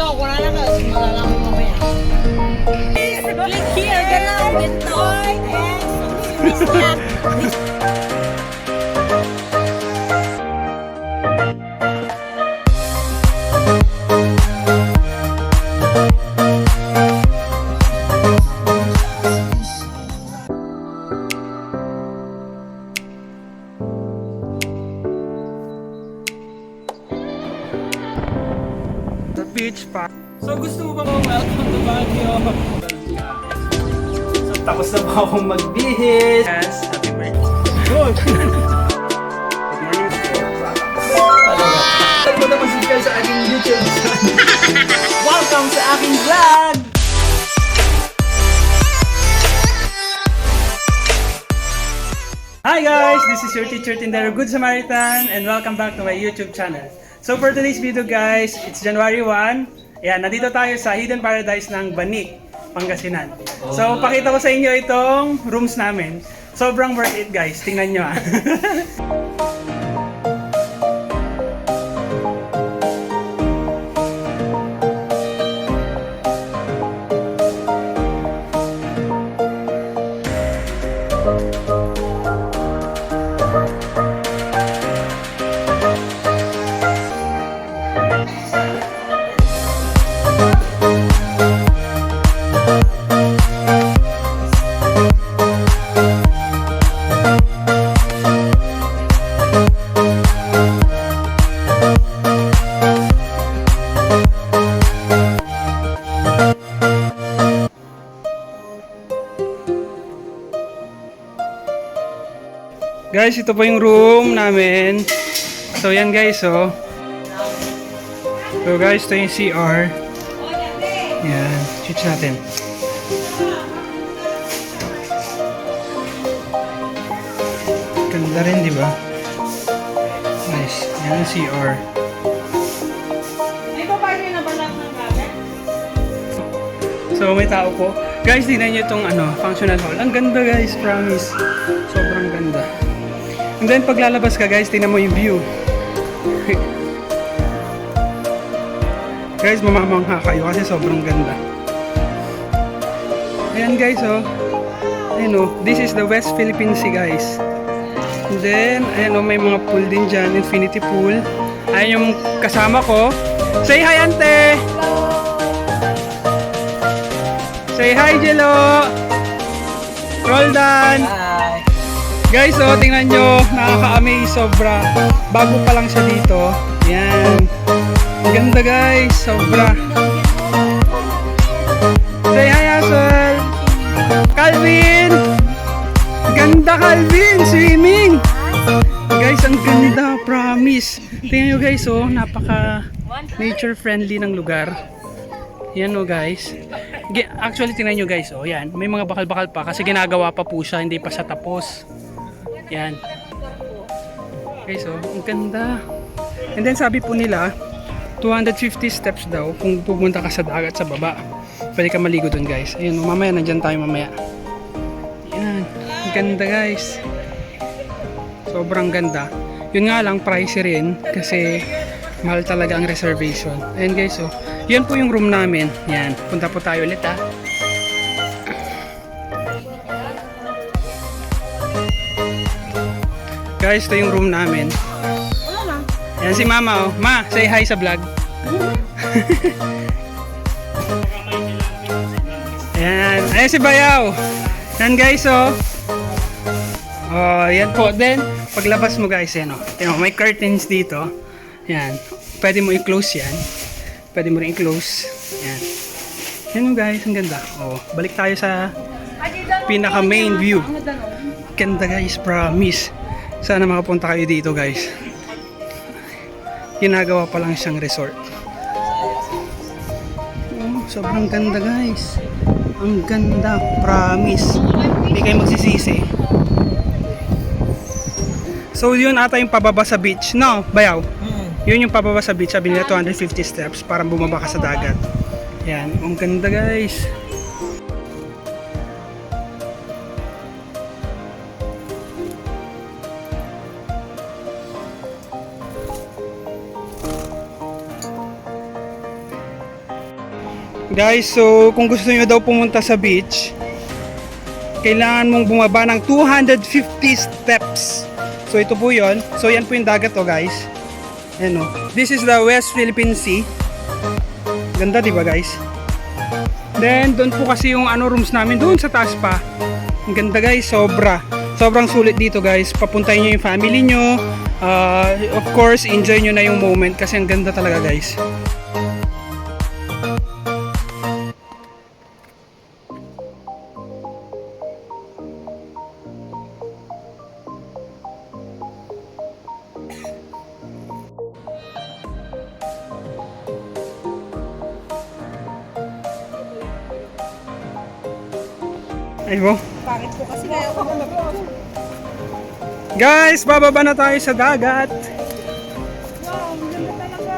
Ikaw, wala na ka. Malalaman mo mamaya. Click here, gano'n. Enjoy. Beach pa. So gusto mo ba welcome to Baguio? So tapos na ba akong magbihis? Yes, happy birthday. Good! Good morning po. Tag mo naman kayo sa aking YouTube channel. Welcome sa aking vlog! Hi guys! This is your teacher Tindero Good Samaritan and welcome back to my YouTube channel. So for today's video guys, it's January 1. Ayan, nandito tayo sa Hidden Paradise ng Bani Pangasinan. So pakita ko sa inyo itong rooms namin. Sobrang worth it guys, tingnan nyo ah. Guys, ito po yung room namin. So yan guys, oh. So guys, ito yung CR. Yan, switch natin. Ganda rin, di ba? Nice. Yan ang CR. May papayo na ba lang ng gamit? So may tao po. Guys, tignan nyo itong functional hall. Ang ganda guys, promise. Sobrang ganda. And then pag lalabas ka guys, tingnan mo yung view. Guys, mamamangha kayo kasi sobrang ganda. Ayan guys, oh. Ayan oh, this is the West Philippine Sea guys. And then, ayan oh, may mga pool din dyan, infinity pool. Ayan yung kasama ko. Say hi, ante! Say hi, Jello! Roldan! Bye! Guys, oh, tingnan nyo, nakaka-amaze sobra. Bago pa lang siya dito. Yan. Ang ganda guys, sobra. Say hi, Asol! Calvin! Ganda, Calvin! Swimming! Guys, ang ganda, promise. Tingnan nyo guys, oh, napaka nature friendly ng lugar. Yan oh guys. Actually, tingnan nyo guys, oh, yan. May mga bakal-bakal pa kasi ginagawa pa po siya, hindi pa siya tapos. Yan. Okay, so, ang ganda. And then sabi po nila, 250 steps daw kung pupunta ka sa dagat sa baba. Pwede ka maligo dun guys. Ayun, mamaya nandyan tayo mamaya. Yan. Ang ganda guys. Sobrang ganda. Yun nga lang, pricey rin kasi mahal talaga ang reservation. Ayan guys, so, yan po yung room namin. Yan. Punta po tayo ulit ha. Guys, ito yung room namin. Yan si Mama, oh. Ma, say hi sa vlog. Ayan. Ayan si Bayaw. Yan guys, oh. Oh, yan po. Then, paglabas mo guys, yan, oh. Yan, oh, may curtains dito. Yan. Pwede mo i-close yan. Pwede mo rin i-close. Yan. Yan oh, guys, ang ganda. Oh, balik tayo sa pinaka main view. Ganda guys, promise. Sana makapunta kayo dito guys. Ginagawa pa lang siyang resort. Oh, sobrang ganda guys. Ang ganda, promise. Hindi kayo magsisisi. So yun ata yung pababa sa beach. No, Bayaw? Yun yung pababa sa beach. Sabi nila 250 steps para bumaba ka sa dagat. Yan, ang ganda guys. Guys, so kung gusto nyo daw pumunta sa beach, kailangan mong bumaba ng 250 steps. So ito po yon. So yan po yung dagat to guys. Ayan o. This is the West Philippine Sea. Ganda diba guys? Then doon po kasi yung rooms namin doon sa taas pa. Ang ganda guys, sobrang sulit dito guys. Papuntahin nyo yung family nyo. Of course, enjoy nyo na yung moment kasi ang ganda talaga guys. Ayun. Bakit po kasi kaya ako Guys, bababa na tayo sa dagat. Wow, ang ganda talaga.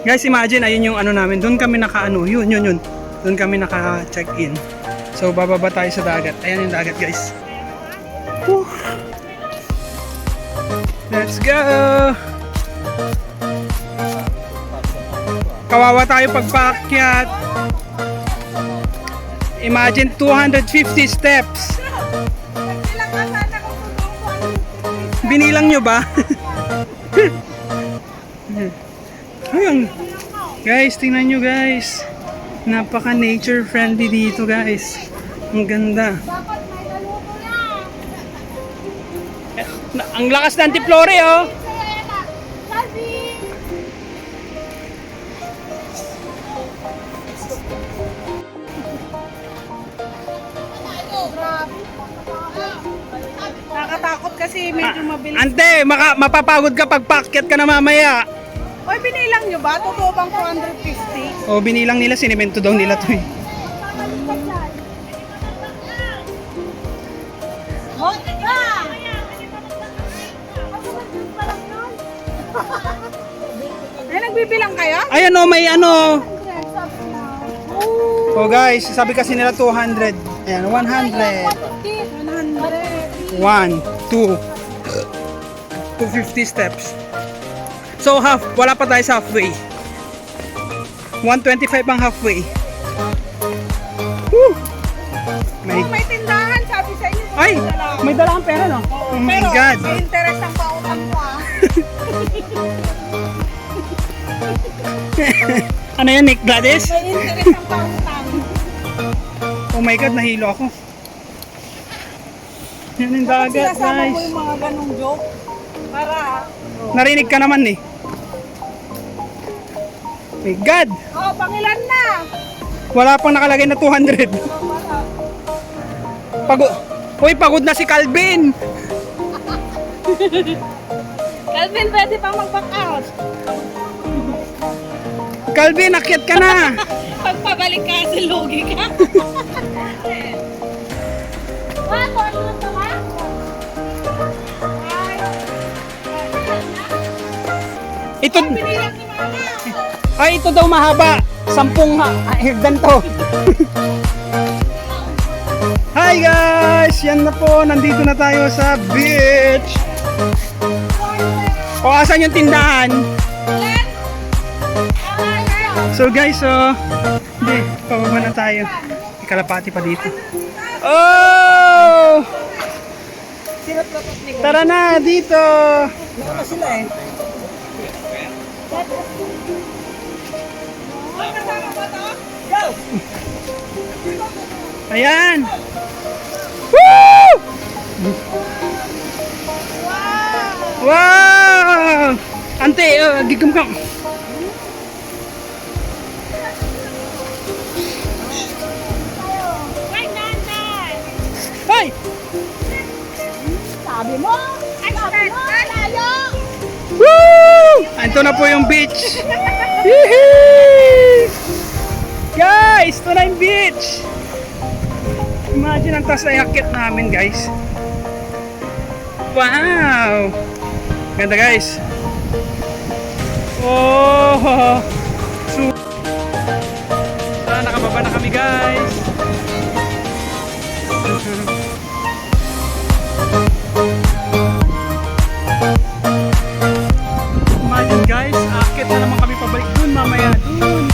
Guys, imagine, ayun yung namin. Doon kami yun. Doon kami naka-check-in. So, bababa tayo sa dagat. Ayan yung dagat, guys. Woo. Let's go! Kawawa tayo pagpaakyat. Imagine 250 steps. Binilang nyo ba? Ayun. Guys, tingnan nyo guys. Napaka nature friendly dito guys. Ang ganda. Ang lakas ng Antiplore oh. Nakatakot kasi medyo mabilis. Ante, mapapagod ka pag paakyat ka na mamaya. Oy, binilang nyo ba? Totoo bang 250? O, binilang nila, sinemento daw nila to eh. Ay, nagbibilang kayo? Ayan o, may Oh guys, sabi kasi nila 200. Ayan, 100. 1, 2, 250 steps. So wala pa tayo sa halfway. 125 ang halfway. Woo! May tindahan, sabi sa inyo. Ay, may dala kang pera no? Oh my Pero, God. may interest ang pautang ko ah. Ano yan, Nick Gladys? May interest ang pautang. Oh my God, nahilo ako. Yan yung dagat, Sinasama mo guys. yung mga ganong joke. Para, Narinig ka naman eh. My God! oh, pangilan na. Wala pang nakalagay na 200. Pagod na si Calvin! Calvin, pwede pang mag-back out. Calvin, akyat ka na! Pagpabalik ka, silugi ka. Ito, Pinilang ni Mama. ay ito daw mahaba. 10 hagdan to. Hi guys! Yan na po, nandito na tayo sa beach. O, asan yung tindahan? So guys, hindi, pababa na tayo. May kalapati pa dito. Oh! Tara na, dito! Ano sila eh? Kasama ba to? Go! Ayan! Woo! Wow! Ante, gigam-gam. Hoy! Sabi mo! Layo! Woo! Ito na po yung beach. Yee! Guys, ito na yung beach. Imagine ang taas na yakit namin, guys. Wow! Ganda, guys. Oh! Nakababa na kami, guys. Imagine guys, akit na naman kami pabalik dun mamaya dun.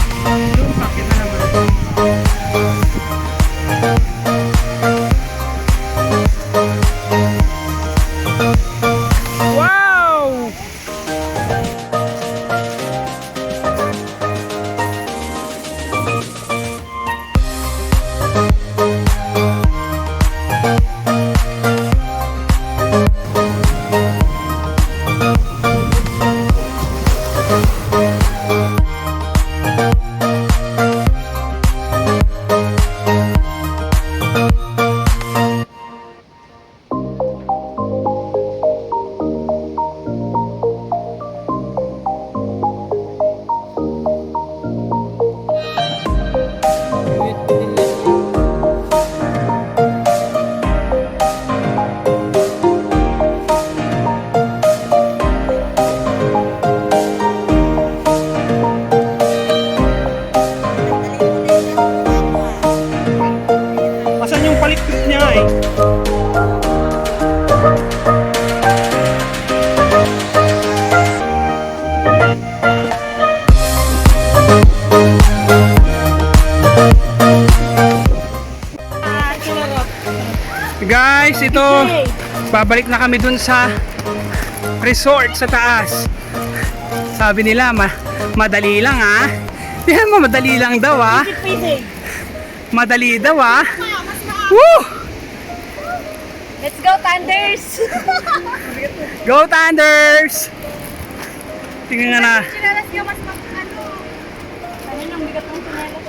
ito, babalik na kami dun sa resort sa taas. Sabi nila, madali lang ha. Tingnan mo, madali lang daw ha. Madali daw ha. Woo! Let's go, Thunders! Go Thunders! Tingnan nga na. Sinalas niya mas ano. Ano nang bigat ng sinalas?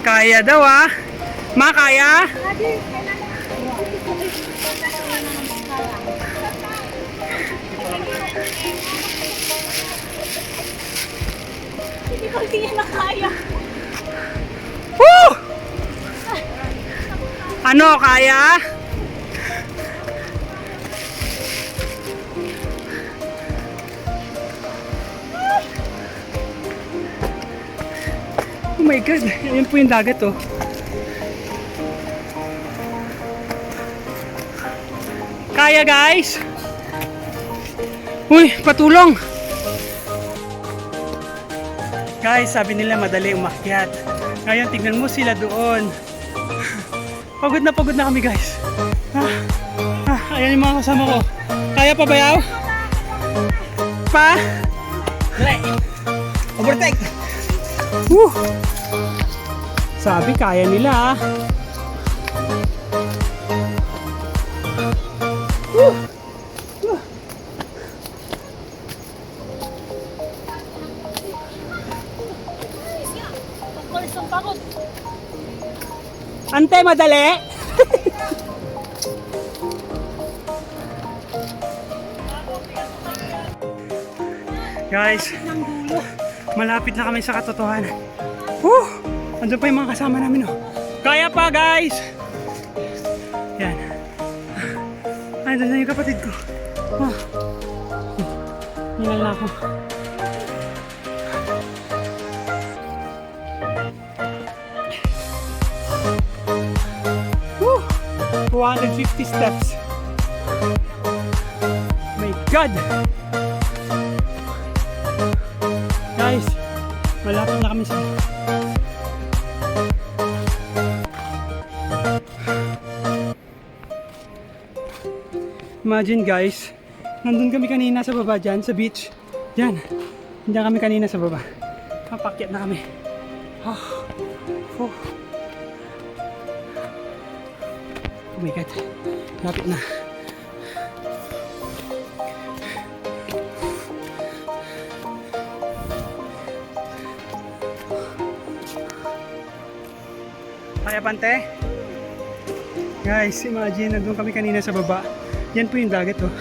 Kaya daw ha. Kaya? Hindi ko tingin na kaya. Woo! Ano, kaya? Oh my God, ayun po yung dagat oh. Kaya guys? Uy, patulong! Guys, sabi nila madali umakyat. Ngayon, tignan mo sila doon. Pagod na kami guys. Ayan yung mga kasama ko. Kaya pa ba yaw? Pa? Overtake! Woo! Sabi kaya nila. Woo! Ante, madali! Guys, malapit na kami sa katotohanan. Woo! Andun pa yung mga kasama namin oh. Kaya pa guys! Yan. Andun na yung kapatid ko. Hingal na ako. Woo! 250 steps. My God! Guys, malapit na kami sa imagine guys, nandun kami kanina sa baba dyan, sa beach. Dyan, dyan kami kanina sa baba. Papakyat na kami. Oh my God, lapit na. Kaya pante? Guys, imagine, nandun kami kanina sa baba. Yan po yung dagat oh.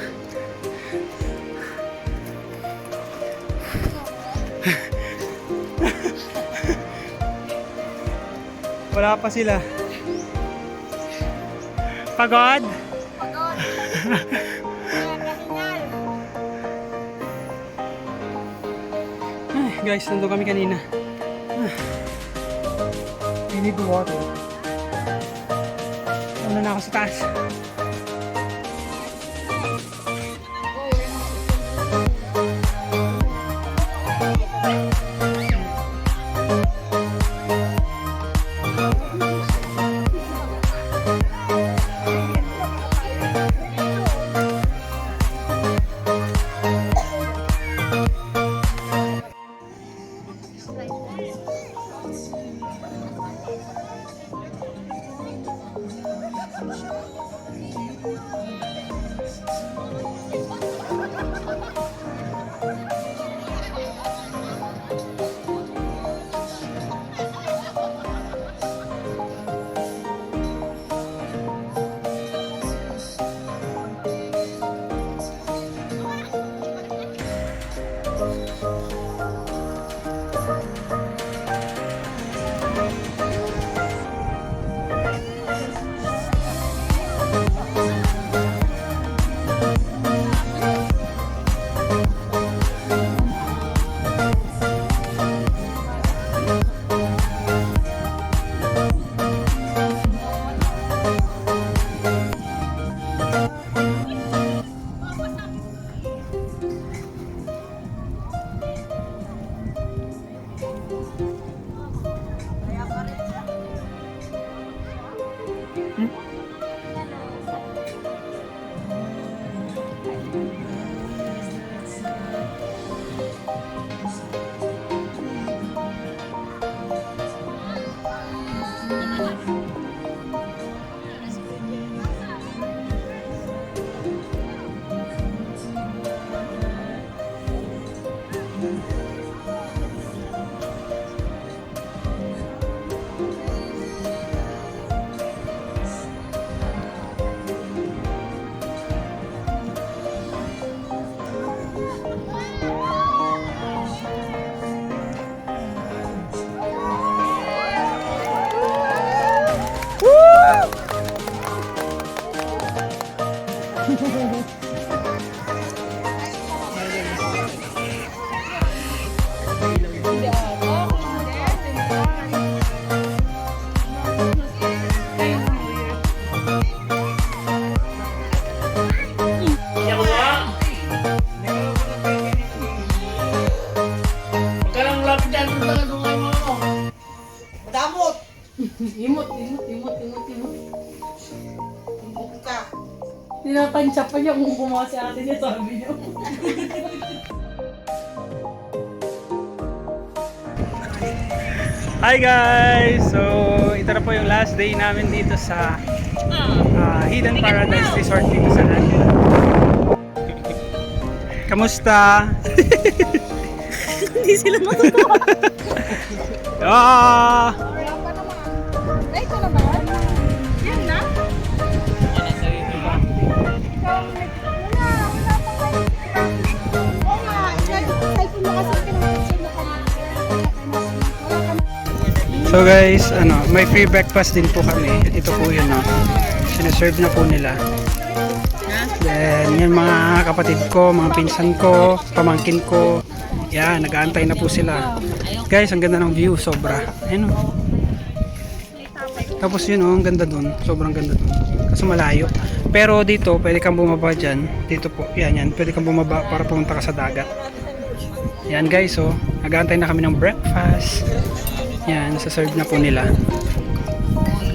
Wala pa sila. Pagod? Pagod. Ay, guys, nandun kami kanina. I need the water. Ano na ako sa taas? Imot. Tinatansya pa niya kung gumawa si ate niya, sabi niyo. Hi guys! So, ito na po yung last day namin dito sa Hidden Paradise Resort dito sa London. Kamusta? Hindi sila matutuwa. Ah! Ay, ito naman. Yan na. So guys, may free breakfast din po kami. Ito po yun, sinaserve na po nila. Then, yung mga kapatid ko, mga pinsan ko, pamangkin ko, yan, nag-aantay na po sila. Guys, ang ganda ng view, sobra. Ayun, oh. Tapos yun, ang ganda dun, sobrang ganda dun. Kasi malayo. Pero dito, pwede kang bumaba dyan. Dito po, yan, pwede kang bumaba para pumunta ka sa dagat. Yan guys, oh, nag-aantay na kami ng breakfast. Yan, nasa-serve na po nila.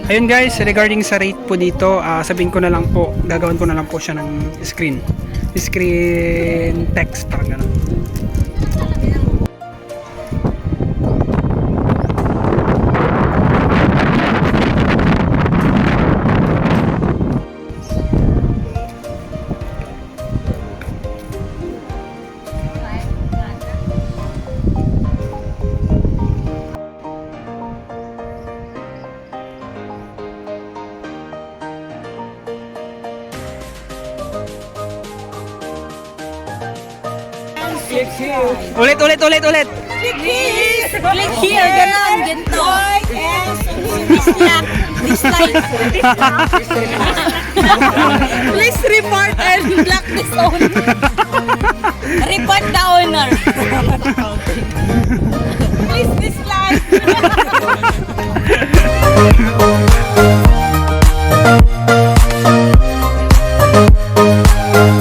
Ayun guys, regarding sa rate po dito, sabihin ko na lang po, gagawin ko na lang po siya ng screen text, parang gano'n. Ulit. Click here, ganon, ganito. Dislike. Please report and block this only.